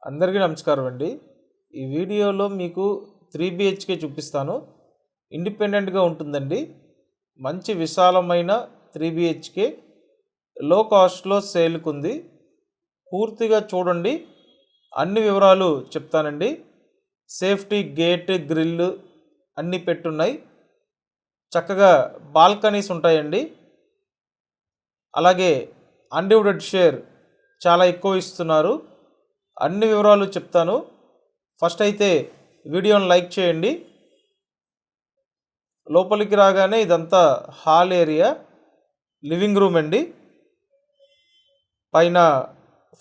అందరికీ నమస్కారం అండి. ఈ వీడియోలో మీకు 3 బిహెచ్కే చూపిస్తాను. ఇండిపెండెంట్గా ఉంటుందండి. మంచి విశాలమైన 3 బిహెచ్కే లో కాస్ట్లో సేల్కి ఉంది. పూర్తిగా చూడండి, అన్ని వివరాలు చెప్తానండి. సేఫ్టీ గేట్, గ్రిల్ అన్నీ పెట్టున్నాయి. చక్కగా బాల్కనీస్ ఉంటాయండి. అలాగే అన్డివైడెడ్ షేర్ చాలా ఎక్కువ ఇస్తున్నారు. అన్ని వివరాలు చెప్తాను. ఫస్ట్ అయితే వీడియోని లైక్ చేయండి. లోపలికి రాగానే ఇదంతా హాల్ ఏరియా, లివింగ్ రూమ్ అండి. పైన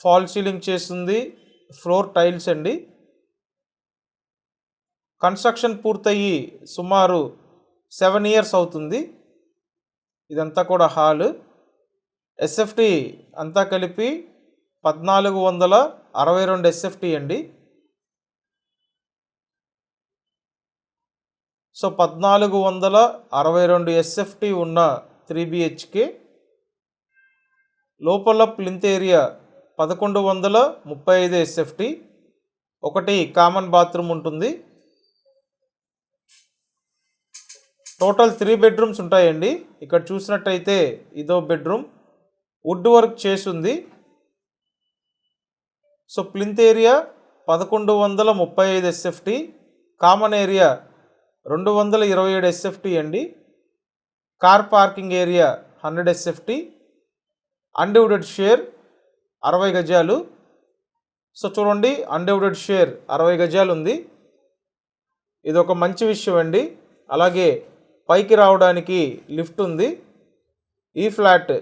ఫాల్ సీలింగ్ చేస్తుంది, ఫ్లోర్ టైల్స్ అండి. కన్స్ట్రక్షన్ పూర్తయ్యి సుమారు 7 ఇయర్స్ అవుతుంది. ఇదంతా కూడా హాల్. ఎస్ఎఫ్టీ అంతా కలిపి 1462 ఎస్ఎఫ్టీ అండి. సో 1462 ఎస్ఎఫ్టీ ఉన్న 3 బిహెచ్కే. లోపల ప్లింత్ ఏరియా 1135 ఎస్ఎఫ్టీ. ఒకటి కామన్ బాత్రూమ్ ఉంటుంది. టోటల్ 3 బెడ్రూమ్స్ ఉంటాయండి. ఇక్కడ చూసినట్టయితే ఇదో బెడ్రూమ్, వుడ్ వర్క్ చేసింది. So plinth area 1135 SFT, common area 227 SFT అండి. Car parking area 100 SFT. Undivided share 60 గజాలు. సో చూడండి, అన్డివైడెడ్ షేర్ 60 గజాలు ఉంది. ఇది ఒక మంచి విషయం అండి. అలాగే పైకి రావడానికి లిఫ్ట్ ఉంది. ఈ ఫ్లాట్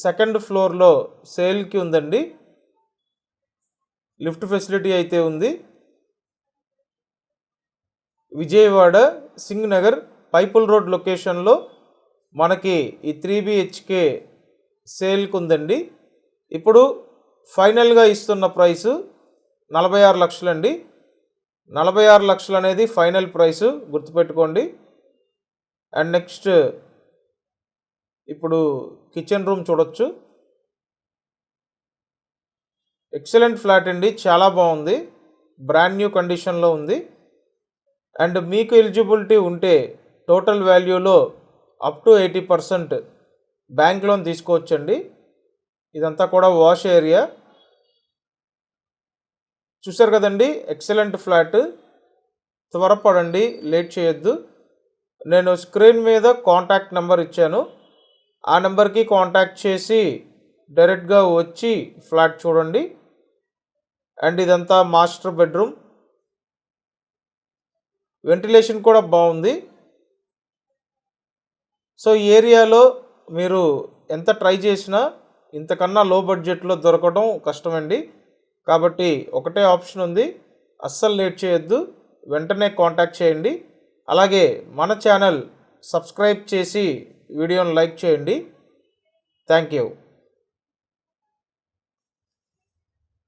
సెకండ్ ఫ్లోర్లో సేల్కి ఉందండి. లిఫ్ట్ ఫెసిలిటీ అయితే ఉంది. విజయవాడ సింగ్ నగర్ పైపుల్ రోడ్ లొకేషన్లో మనకి ఈ 3 బిహెచ్కే సేల్కి ఉందండి. ఇప్పుడు ఫైనల్గా ఇస్తున్న ప్రైసు 46 లక్షలు అండి. 46 లక్షలు అనేది ఫైనల్ ప్రైసు, గుర్తుపెట్టుకోండి. అండ్ నెక్స్ట్ ఇప్పుడు కిచెన్ రూమ్ చూడొచ్చు. ఎక్సలెంట్ ఫ్లాట్ అండి, చాలా బాగుంది. బ్రాండ్ న్యూ కండిషన్లో ఉంది. అండ్ మీకు ఎలిజిబిలిటీ ఉంటే టోటల్ వాల్యూలో అప్ టు 80% బ్యాంక్ లోన్ తీసుకోవచ్చండి. ఇదంతా కూడా వాష్ ఏరియా. చూసారు కదండి, ఎక్సలెంట్ ఫ్లాట్. త్వరపడండి, లేట్ చేయొద్దు. నేను స్క్రీన్ మీద కాంటాక్ట్ నెంబర్ ఇచ్చాను. ఆ నెంబర్కి కాంటాక్ట్ చేసి డైరెక్ట్గా వచ్చి ఫ్లాట్ చూడండి. అండ్ ఇదంతా మాస్టర్ బెడ్రూమ్. వెంటిలేషన్ కూడా బాగుంది. సో ఈ ఏరియాలో మీరు ఎంత ట్రై చేసినా ఇంతకన్నా లో బడ్జెట్లో దొరకడం కష్టమండి. కాబట్టి ఒకటే ఆప్షన్ ఉంది, అస్సలు లేట్ చేయొద్దు, వెంటనే కాంటాక్ట్ చేయండి. అలాగే మన ఛానల్ సబ్స్క్రైబ్ చేసి వీడియోని లైక్ చేయండి. Thank you.